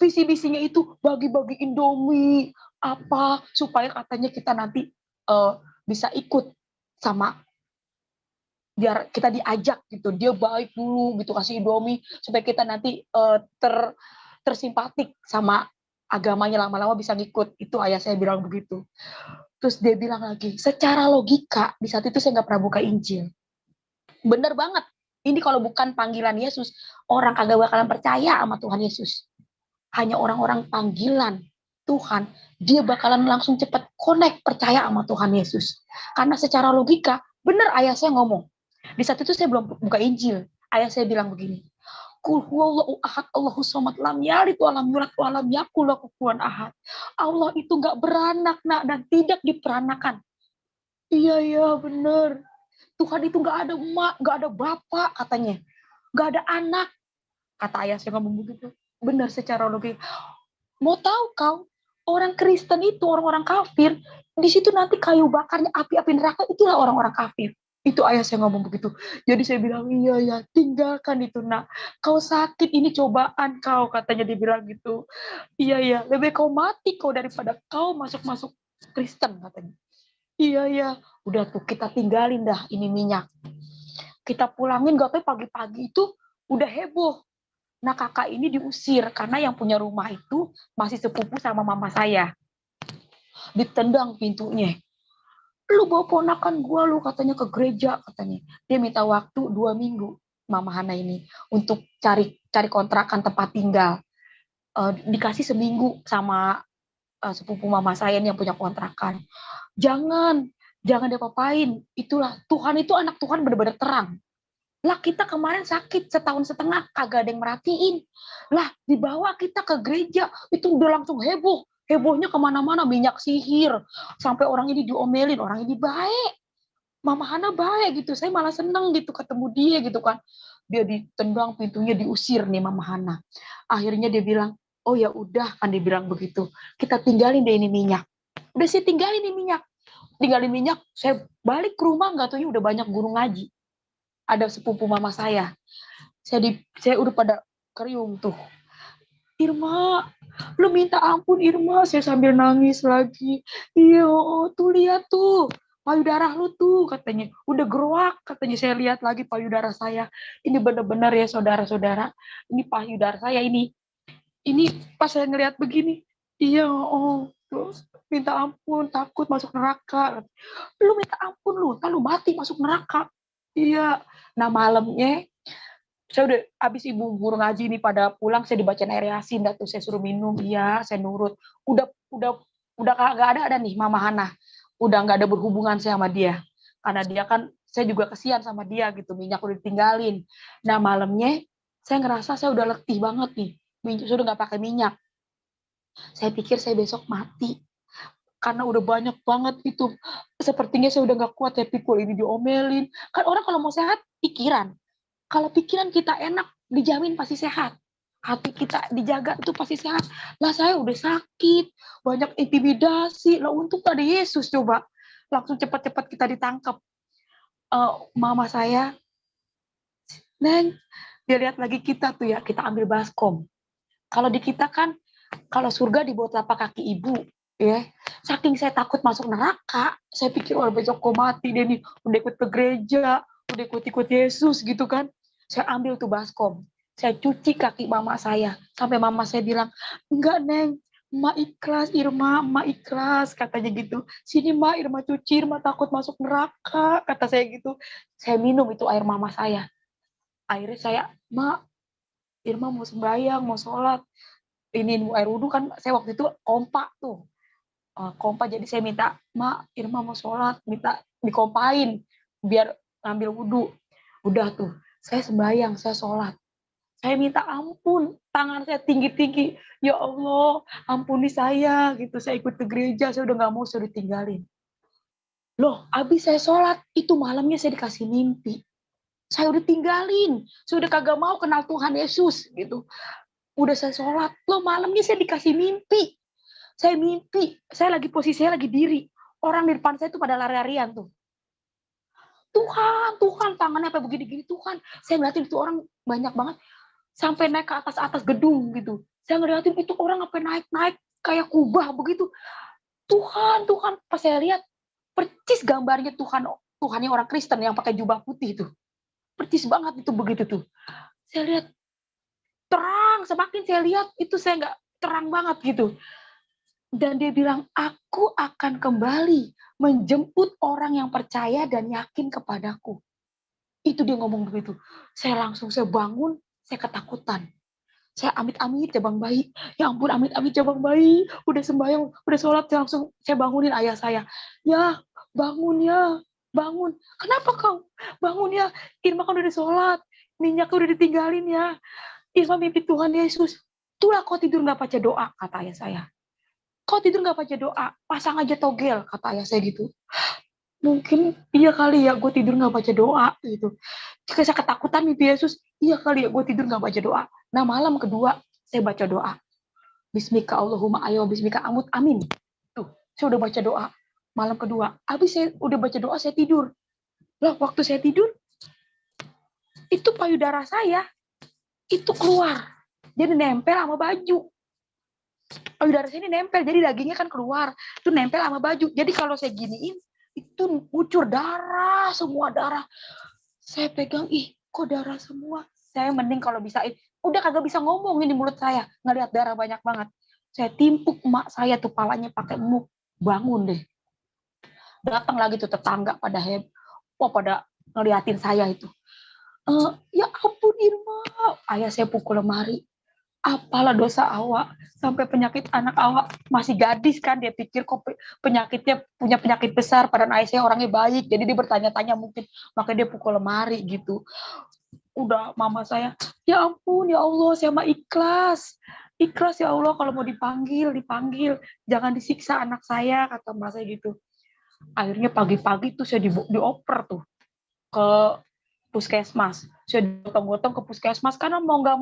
Visi misinya itu bagi-bagi Indomie, apa, supaya katanya kita nanti bisa ikut sama, biar kita diajak gitu, dia baik dulu gitu, kasih Indomie supaya kita nanti tersimpatik sama agamanya, lama-lama bisa ngikut. Itu ayah saya bilang begitu. Terus dia bilang lagi, secara logika di saat itu saya nggak pernah buka Injil. Bener banget, ini kalau bukan panggilan Yesus, orang kagak bakalan percaya sama Tuhan Yesus. Hanya orang-orang panggilan Tuhan, dia bakalan langsung cepat connect, percaya sama Tuhan Yesus. Karena secara logika, bener ayah saya ngomong. Di saat itu saya belum buka Injil. Ayah saya bilang begini, Qul huwallahu ahad, Allahu somad, lam yalid wa lam yulad wa lam yakul lahu kufuwan ahad. Allah itu enggak beranak, nak, dan tidak diperanakan. Iya, iya, bener. Tuhan itu enggak ada emak, enggak ada bapak, katanya. Enggak ada anak. Kata ayah saya ngomong begitu. Benar secara logika. Mau tahu kau, orang Kristen itu, orang-orang kafir, di situ nanti kayu bakarnya, api-api neraka, itulah orang-orang kafir. Itu ayah saya ngomong begitu. Jadi saya bilang, iya ya, tinggalkan itu nak. Kau sakit, ini cobaan kau, katanya dibilang gitu. Iya ya, lebih kau mati kau daripada kau masuk-masuk Kristen, katanya. Iya ya, udah tuh kita tinggalin dah ini minyak. Kita pulangin, gak tahu pagi-pagi itu udah heboh. Nah kakak ini diusir karena yang punya rumah itu masih sepupu sama mama saya. Ditendang pintunya. Lu bawa ponakan gue, lu katanya ke gereja, katanya. Dia minta waktu 2 minggu, Mama Hana ini, untuk cari kontrakan tempat tinggal. Dikasih seminggu sama sepupu mama saya yang punya kontrakan. Jangan diapa-apain. Itulah, Tuhan itu anak Tuhan benar-benar terang. Lah kita kemarin sakit setahun setengah, kagak ada yang merhatiin. Lah dibawa kita ke gereja, itu udah langsung heboh. Hebohnya kemana-mana, minyak sihir. Sampai orang ini diomelin, orang ini baik. Mama Hana baik gitu, saya malah seneng gitu ketemu dia gitu kan. dia ditendang, pintunya diusir nih Mama Hana. Akhirnya dia bilang, oh ya udah, kan dia bilang begitu, kita tinggalin deh ini minyak. Udah saya tinggalin ini minyak, saya balik ke rumah, nggak taunya udah banyak guru ngaji. Ada sepupu mama saya udah pada keriung tuh. Irma, lu minta ampun Irma, saya sambil nangis lagi. Iya, tuh lihat tuh, payudara lu tuh, katanya. Udah geruak, katanya. Saya lihat lagi payudara saya. Ini benar-benar ya saudara-saudara, ini payudara saya ini. Ini pas saya ngelihat begini, iya, terus minta ampun, takut masuk neraka. Lu minta ampun lu, lu mati masuk neraka. Iya. Nah malamnya saya udah habis ibu guru ngaji ini pada pulang, saya dibacain air yasin, tuh saya suruh minum, iya saya nurut. Udah nggak ada nih Mama Hana, udah nggak ada berhubungan saya sama dia, karena dia kan saya juga kesian sama dia gitu, minyak udah ditinggalin. Nah malamnya saya ngerasa saya udah letih banget nih, sudah nggak pakai minyak. Saya pikir saya besok mati, karena udah banyak banget itu. Sepertinya saya udah nggak kuat, saya pikul ini diomelin. Kan orang kalau mau sehat pikiran. Kalau pikiran kita enak, dijamin pasti sehat. Hati kita dijaga itu pasti sehat. Lah saya udah sakit, banyak intimidasi. Lah untung ada Yesus coba. Langsung cepat-cepat kita ditangkap. Mama saya, Neng, dia lihat lagi kita tuh ya, kita ambil baskom. Kalau di kita kan, kalau surga di bawah telapak kaki ibu, ya. Saking saya takut masuk neraka, saya pikir besok kok mati deh nih, udah ikut ke gereja, udah ikut Yesus gitu kan. Saya ambil tuh baskom, saya cuci kaki mama saya, sampai mama saya bilang, enggak Neng, Mak ikhlas, Irma, Mak ikhlas, katanya gitu. Sini Mak, Irma cuci, Irma takut masuk neraka, kata saya gitu. Saya minum itu air mama saya. Akhirnya saya, Mak, Irma mau sembahyang, mau sholat. Ini air wudhu kan, saya waktu itu kompak tuh. Kompak, jadi saya minta, Mak, Irma mau sholat, minta dikompain, biar ngambil wudhu. Udah tuh, saya sembahyang, saya sholat. Saya minta ampun, tangan saya tinggi-tinggi. Ya Allah, ampuni saya, gitu. Saya ikut ke gereja, saya udah gak mau, saya ditinggalin. Loh, abis saya sholat, itu malamnya saya dikasih mimpi. Saya udah tinggalin, saya udah kagak mau kenal Tuhan Yesus, gitu. Udah saya sholat, loh malamnya saya dikasih mimpi. Saya mimpi, saya lagi posisi saya lagi diri. Orang di depan saya tuh pada lari-larian tuh. Tuhan, tangannya apa begini-gini, Tuhan. Saya ngeliatin itu orang banyak banget. Sampai naik ke atas gedung gitu. Saya ngeliatin itu orang apa naik-naik kayak kubah begitu. Tuhan. Pas saya lihat, percis gambarnya Tuhannya orang Kristen yang pakai jubah putih itu. Percis banget itu begitu tuh. Saya lihat terang, semakin saya lihat itu saya nggak terang banget gitu. Dan dia bilang, aku akan kembali menjemput orang yang percaya dan yakin kepadaku. Itu dia ngomong begitu. Saya bangun, saya ketakutan. Saya amit-amit cabang bayi. Ya ampun, amit-amit cabang bayi. Udah sembahyang, udah sholat, saya bangunin ayah saya. Ya, bangun ya, bangun. Kenapa kau? Bangun ya, Irma kan udah sholat. Minyak udah ditinggalin ya. Irma mimpi Tuhan Yesus. Itulah kau tidur gak baca doa, kata ayah saya. Kau tidur gak baca doa, pasang aja togel, kata ayah saya gitu. Mungkin iya kali ya, gue tidur gak baca doa gitu. Jika saya ketakutan mimpi Yesus, iya kali ya, gue tidur gak baca doa. Nah malam kedua, saya baca doa. Bismika Allahumma ayo, bismika amut, amin. Tuh, saya udah baca doa. Malam kedua, habis saya udah baca doa, saya tidur. Lah, waktu saya tidur, itu payudara saya, itu keluar. Jadi nempel sama baju. Payudara saya ini nempel, jadi dagingnya kan keluar. Itu nempel sama baju. Jadi kalau saya giniin, itu ngucur darah, semua darah. Saya pegang, kok darah semua. Saya mending kalau bisa, udah kagak bisa ngomong ini mulut saya. Ngelihat darah banyak banget. Saya timpuk emak saya tuh, palanya pakai emuk. Bangun deh. Datang lagi tuh tetangga pada pada ngeliatin saya itu. Ya ampun Irma. Ayah saya pukul lemari. Apalah dosa awak, sampai penyakit anak awak, masih gadis kan, dia pikir kok penyakitnya punya penyakit besar, padahal ayah saya orangnya baik, jadi dia bertanya-tanya mungkin, makanya dia pukul lemari gitu. Udah mama saya, ya ampun ya Allah, saya mah ikhlas ya Allah, kalau mau dipanggil, jangan disiksa anak saya, kata mama saya gitu. Akhirnya pagi-pagi tuh saya dioper tuh ke puskesmas. Saya gotong-gotong ke puskesmas karena mau nggak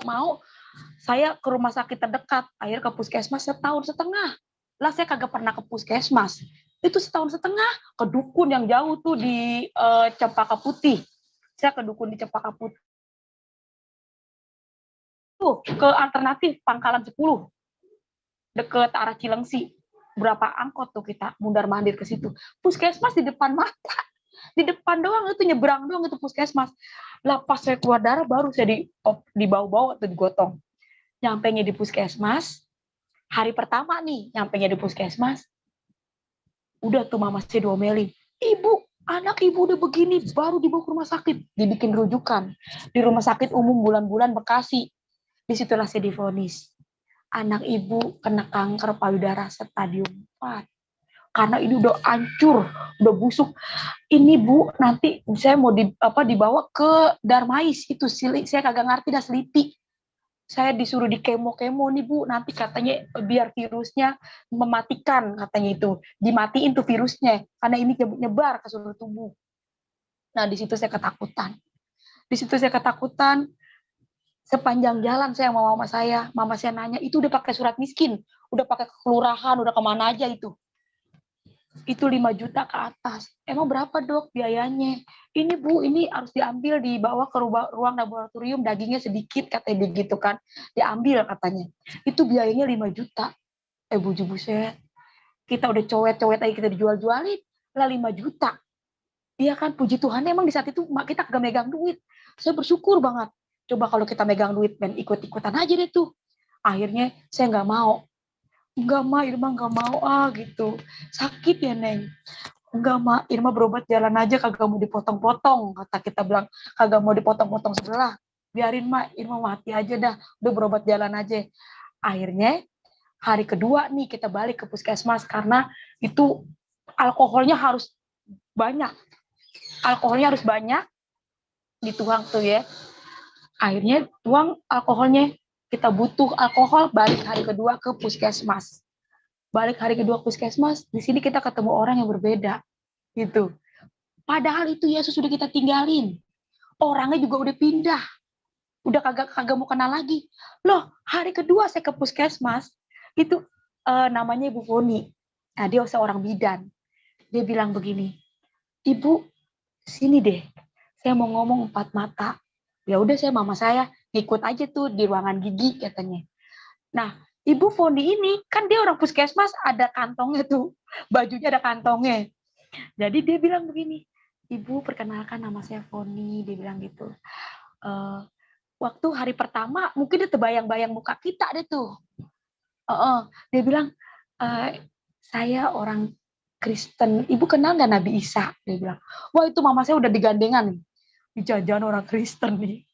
mau, saya ke rumah sakit terdekat. Akhirnya ke puskesmas setahun setengah. Lah saya kagak pernah ke puskesmas. Itu setahun setengah ke dukun yang jauh tuh di Cempaka Putih. Saya ke dukun di Cempaka Putih. Tuh, ke alternatif Pangkalan 10. Deket arah Cilengsi. Berapa angkot tuh kita mundar-mandir ke situ. Puskesmas di depan mata. Di depan doang itu, nyebrang doang itu puskesmas. Lah pas saya keluar darah baru saya dibawa-bawa atau digotong. Nyampenya di puskesmas, hari pertama nih nyampenya di puskesmas, udah tuh mama saya diomelin. Ibu, anak ibu udah begini, baru dibawa ke rumah sakit. Dibikin rujukan. Di rumah sakit umum Bulan-Bulan Bekasi. Disitulah saya divonis. Anak ibu kena kanker payudara stadium 4. Karena ini udah hancur, udah busuk. Ini Bu, nanti saya mau dibawa ke Darmais. Itu saya kagak ngerti dah, Selipi. Saya disuruh di kemo-kemo nih Bu, nanti katanya biar virusnya mematikan, katanya itu. Dimatiin tuh virusnya, karena ini nyebar ke seluruh tubuh. Nah, di situ saya ketakutan. Sepanjang jalan saya sama mama saya nanya, itu udah pakai surat miskin, udah pakai kelurahan, udah kemana aja itu. Itu 5 juta ke atas. Emang berapa dok biayanya? Ini Bu, ini harus diambil, dibawa ke ruang laboratorium, dagingnya sedikit, katanya begitu kan. Diambil katanya. Itu biayanya 5 juta. Buset. Kita udah cowet-cowet aja kita dijual-jualin. Lah 5 juta. Iya kan, puji Tuhan emang di saat itu kita gak megang duit. Saya bersyukur banget. Coba kalau kita megang duit, dan ikut-ikutan aja deh tuh. Akhirnya saya nggak mau. Enggak Ma, Irma nggak mau gitu. Sakit ya Neng. Enggak Ma, Irma berobat jalan aja, kagak mau dipotong-potong. Kata kita bilang, kagak mau dipotong-potong sebelah. Biarin Ma, Irma mati aja dah. Udah berobat jalan aja. Akhirnya hari kedua nih kita balik ke puskesmas karena itu alkoholnya harus banyak. Alkoholnya harus banyak dituang tuh ya. Akhirnya tuang alkoholnya, kita butuh alkohol, balik hari kedua ke puskesmas. Balik hari kedua ke puskesmas, di sini kita ketemu orang yang berbeda. Gitu. Padahal itu Yesus sudah kita tinggalin. Orangnya juga udah pindah. Udah kagak mau kenal lagi. Loh, hari kedua saya ke puskesmas, itu namanya Ibu Foni. Nah, dia seorang bidan. Dia bilang begini, Ibu, sini deh. Saya mau ngomong 4 mata. Ya udah, mama saya ngikut aja tuh di ruangan gigi katanya. Nah, Ibu Foni ini kan dia orang puskesmas, ada kantongnya tuh. Bajunya ada kantongnya. Jadi dia bilang begini, Ibu perkenalkan nama saya Foni, dia bilang gitu. Waktu hari pertama mungkin dia terbayang-bayang muka kita deh tuh. Dia bilang, saya orang Kristen. Ibu kenal nggak Nabi Isa? Dia bilang, wah itu mama saya udah digandengan nih. Dijajan orang Kristen nih.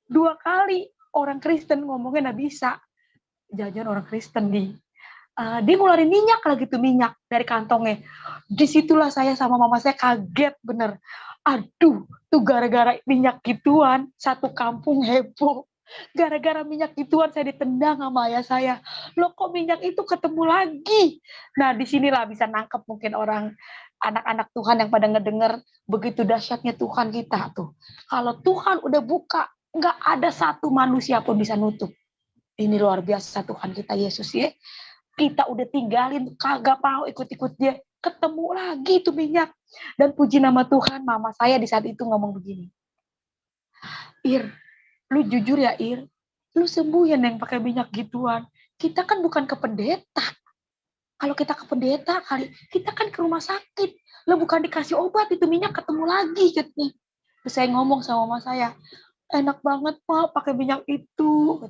2 kali orang Kristen ngomongnya Nabi Isa. Jajan orang Kristen nih. Dia ngeluarin minyak lagi tuh, minyak dari kantongnya. Disitulah saya sama mama saya kaget bener. Aduh, tuh gara-gara minyak gituan, satu kampung heboh. Gara-gara minyak gituan saya ditendang sama ayah saya. Loh kok minyak itu ketemu lagi? Nah disinilah bisa nangkep mungkin orang, anak-anak Tuhan yang pada ngedenger begitu dahsyatnya Tuhan kita tuh. Kalau Tuhan udah buka, nggak ada satu manusia pun bisa nutup. Ini luar biasa Tuhan kita Yesus ya. Kita udah tinggalin, kagak mau ikut-ikut dia. Ketemu lagi tuh minyak. Dan puji nama Tuhan, mama saya di saat itu ngomong begini. Ir, lu jujur ya Ir, lu sembuh ya Neng pakai minyak gituan. Kita kan bukan ke pendeta. Kalau kita ke pendeta kali, kita kan ke rumah sakit. Lu bukan dikasih obat, itu minyak ketemu lagi. Gitu. Terus saya ngomong sama mama saya, enak banget Pak pakai minyak itu.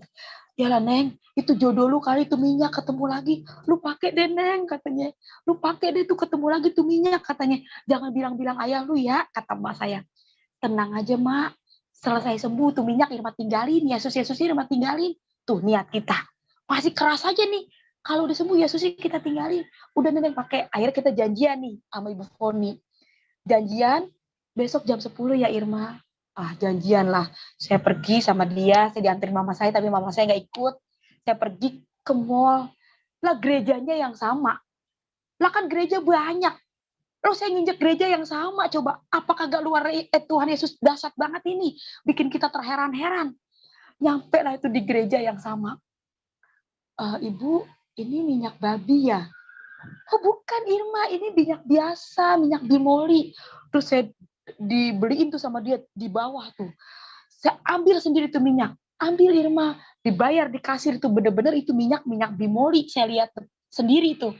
Yalah Neng, itu jodoh lu kali itu minyak ketemu lagi. Lu pakai deh Neng katanya. Lu pakai deh tuh ketemu lagi tuh minyak katanya. Jangan bilang-bilang ayah lu ya, kata emak saya. Tenang aja Mak, selesai sembuh tuh minyak Irma tinggalin. Yesus Irma tinggalin. Tuh niat kita. Masih keras aja nih. Kalau udah sembuh Yesus kita tinggalin. Udah Neng pakai. Akhirnya kita janjian nih sama Ibu Foni. Janjian besok jam 10 ya Irma. Janjian lah. Saya pergi sama dia, saya diantarin mama saya, tapi mama saya nggak ikut. Saya pergi ke mall. Lah gerejanya yang sama. Lah kan gereja banyak. Loh saya nginjek gereja yang sama, coba. Apakah gak luar Tuhan Yesus dahsyat banget ini? Bikin kita terheran-heran. Nyampe lah itu di gereja yang sama. Ibu, ini minyak babi ya? Oh bukan Irma, ini minyak biasa, minyak bimoli. Terus saya dibeliin tuh sama dia di bawah tuh. Saya ambil sendiri tuh minyak. Ambil Irma, dibayar di kasir itu bener-bener itu minyak bimoli. Saya lihat sendiri tuh.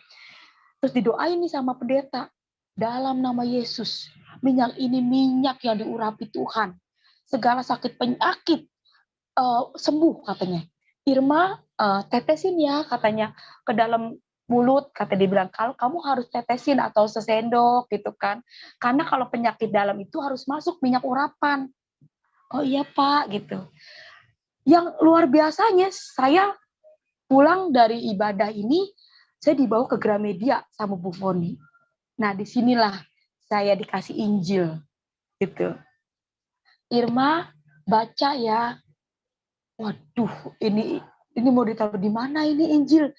Terus didoain nih sama pendeta. Dalam nama Yesus, minyak ini minyak yang diurapi Tuhan. Segala sakit penyakit sembuh katanya. Irma tetesin ya katanya ke dalam mulut, kata dia bilang, kalau kamu harus tetesin atau sesendok gitu kan. Karena kalau penyakit dalam itu harus masuk minyak urapan. Oh iya Pak gitu. Yang luar biasanya saya pulang dari ibadah ini, saya dibawa ke Gramedia sama Bu Foni. Nah disinilah saya dikasih Injil gitu. Irma baca ya. Waduh, ini mau ditaruh di mana ini Injil?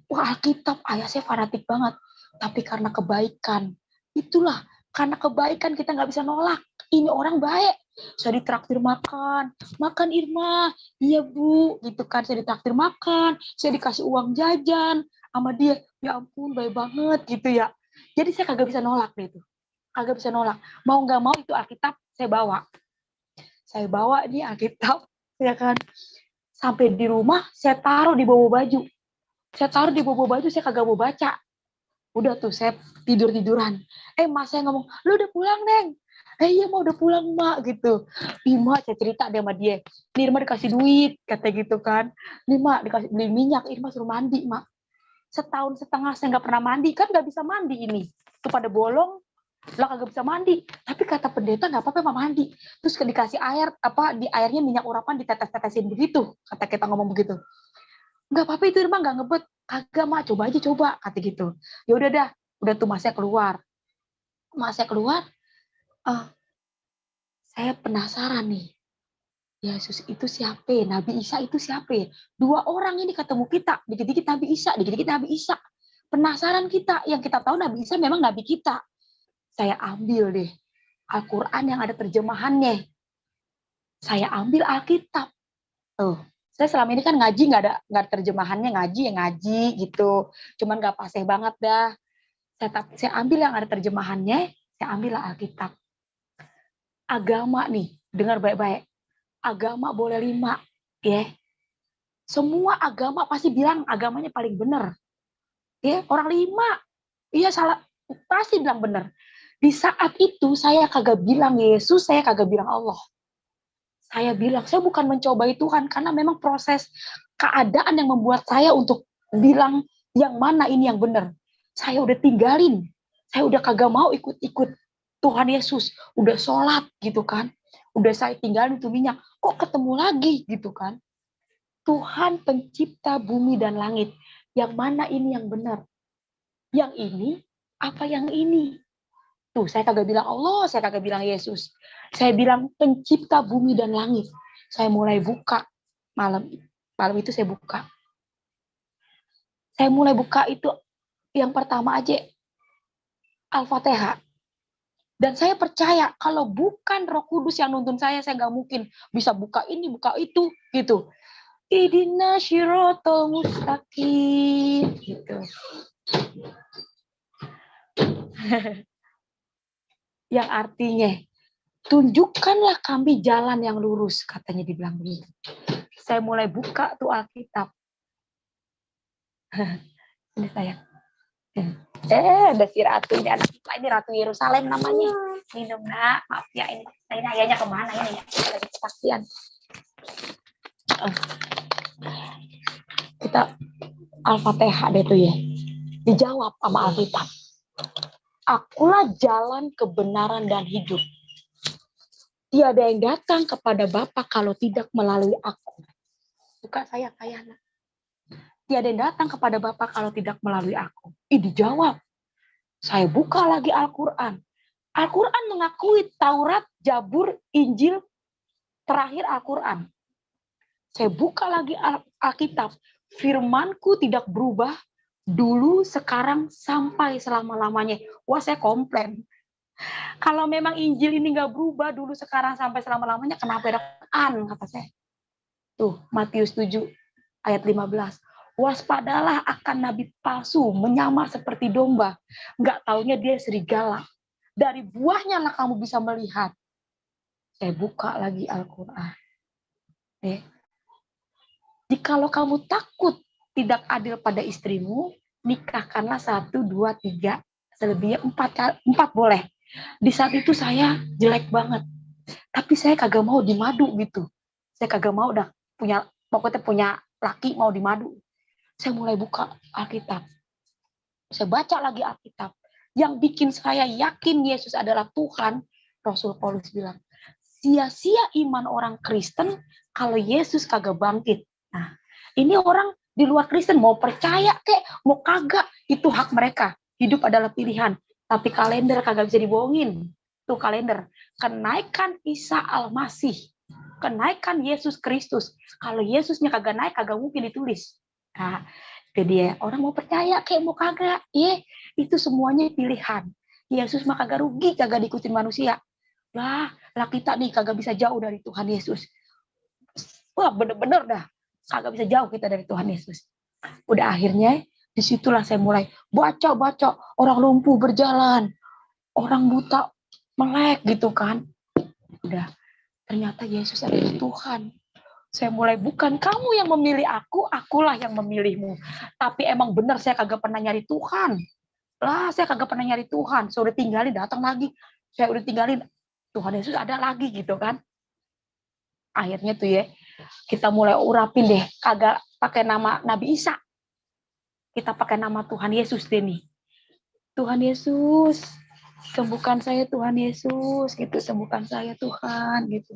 Wah, Alkitab, ayah saya fanatik banget. Tapi karena kebaikan, itulah, karena kebaikan kita nggak bisa nolak. Ini orang baik. Saya ditraktir makan. Makan Irma. Iya Bu, gitu kan. Saya ditraktir makan. Saya dikasih uang jajan. Sama dia, ya ampun, baik banget gitu ya. Jadi saya kagak bisa nolak deh itu. Kagak bisa nolak. Mau nggak mau itu Alkitab saya bawa. Saya bawa ini Alkitab, ya kan. Sampai di rumah, saya taruh di bawah baju. Saya taruh di bawah baju, saya kagak mau baca. Udah tuh, saya tidur-tiduran. Mas saya ngomong, lu udah pulang, Neng? Iya, mau udah pulang, Mak, gitu. Mak, saya cerita deh sama dia. Nih, Irma dikasih duit, kata gitu kan. Nih, Mak, dikasih beli minyak. Irma suruh mandi, Mak. Setahun setengah saya nggak pernah mandi. Kan nggak bisa mandi ini. Itu pada bolong, lah kagak bisa mandi. Tapi kata pendeta, nggak apa-apa, Mak, mandi. Terus dikasih air, di airnya minyak urapan ditetes-tetesin begitu. Kata kita ngomong begitu. Nggak apa-apa itu Irma nggak ngebet. Kagak Mak, coba aja coba kata gitu. Ya udah dah, udah tuh masnya keluar. Masnya keluar, saya penasaran nih. Yesus itu siapa? Nabi Isa itu siapa? Dua orang ini ketemu kita, dikit-dikit Nabi Isa, dikit-dikit Nabi Isa. Penasaran kita, yang kita tahu Nabi Isa memang Nabi kita. Saya ambil deh Al-Quran yang ada terjemahannya. Saya ambil Alkitab. Tuh, saya selama ini kan ngaji nggak ada terjemahannya, ngaji ya ngaji gitu. Cuman nggak fasih banget dah. Saya ambil yang ada terjemahannya, saya ambil Alkitab. Agama nih, dengar baik-baik. Agama boleh 5, ya. Semua agama pasti bilang agamanya paling benar. Ya, orang 5, iya salah, pasti bilang benar. Di saat itu saya kagak bilang Yesus, saya kagak bilang Allah. Saya bilang, saya bukan mencobai Tuhan, karena memang proses keadaan yang membuat saya untuk bilang yang mana ini yang benar. Saya udah tinggalin, saya udah kagak mau ikut-ikut Tuhan Yesus, udah sholat gitu kan, udah saya tinggalin itu minyak, kok ketemu lagi gitu kan. Tuhan pencipta bumi dan langit, yang mana ini yang benar? Yang ini apa yang ini? Tuh, saya kagak bilang Allah, saya kagak bilang Yesus. Saya bilang pencipta bumi dan langit. Saya mulai buka malam itu saya buka. Saya mulai buka itu yang pertama aja Al-Fatihah. Dan saya percaya kalau bukan Roh Kudus yang nuntun saya nggak mungkin bisa buka ini, buka itu, gitu. Idina syirotol mustaqim, gitu. Yang artinya, tunjukkanlah kami jalan yang lurus, katanya dibilang begitu. Saya mulai buka tuh Alkitab. Ini saya. Ada si Ratu, ini Ratu Yerusalem namanya. Minum nak, maaf ya ini ayahnya kemana ini ya? Kita lagi kesaksian. Kita Al-Fatihah deh tuh ya. Dijawab sama Alkitab. Akulah jalan kebenaran dan hidup. Tiada yang datang kepada Bapa kalau tidak melalui aku. Suka saya kayaknya. Tiada yang datang kepada Bapa kalau tidak melalui aku. Dijawab. Saya buka lagi Al-Quran. Al-Quran mengakui Taurat, Jabur, Injil, terakhir Al-Quran. Saya buka lagi Alkitab. Firmanku tidak berubah, Dulu, sekarang, sampai selama-lamanya. Wah, saya komplain. Kalau memang Injil ini nggak berubah dulu, sekarang, sampai selama-lamanya, kenapa ada Quran, kata saya. Tuh, Matius 7 ayat 15. Waspadalah akan nabi palsu, menyamar seperti domba. Nggak taunya dia serigala. Dari buahnya lah kamu bisa melihat. Saya buka lagi Al-Quran. Jikalau kamu takut tidak adil pada istrimu, nikahkanlah 1, 2, 3, selebihnya 4 boleh. Di saat itu saya jelek banget. Tapi saya kagak mau dimadu gitu. Saya kagak mau dah pokoknya punya laki mau dimadu. Saya mulai buka Alkitab. Saya baca lagi Alkitab. Yang bikin saya yakin Yesus adalah Tuhan, Rasul Paulus bilang, sia-sia iman orang Kristen kalau Yesus kagak bangkit. Nah, ini orang di luar Kristen mau percaya kek, mau kagak, itu hak mereka. Hidup adalah pilihan. Tapi kalender kagak bisa dibohongin. Tuh kalender. Kenaikan Isa Al-Masih. Kenaikan Yesus Kristus. Kalau Yesusnya kagak naik, kagak mungkin ditulis. Nah, itu dia. Orang mau percaya kayak mau kagak. Itu semuanya pilihan. Yesus mah kagak rugi, kagak diikutin manusia. Lah kita nih kagak bisa jauh dari Tuhan Yesus. Wah, bener-bener dah. Kagak bisa jauh kita dari Tuhan Yesus. Udah akhirnya, disitulah saya mulai baca. Orang lumpuh berjalan. Orang buta melek gitu kan. Udah, ternyata Yesus adalah Tuhan. Saya mulai, bukan kamu yang memilih aku, akulah yang memilihmu. Tapi emang benar saya kagak pernah nyari Tuhan. Lah, saya kagak pernah nyari Tuhan. Saya udah tinggalin, datang lagi. Saya udah tinggalin, Tuhan Yesus ada lagi gitu kan. Akhirnya tuh ya, kita mulai urapin deh. Kagak pakai nama Nabi Isa. Kita pakai nama Tuhan Yesus deh nih. Tuhan Yesus, sembuhkan saya Tuhan Yesus. Gitu, sembuhkan saya Tuhan. Gitu.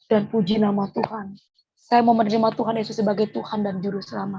Dan puji nama Tuhan. Saya mau menerima Tuhan Yesus sebagai Tuhan dan Juru Selamat.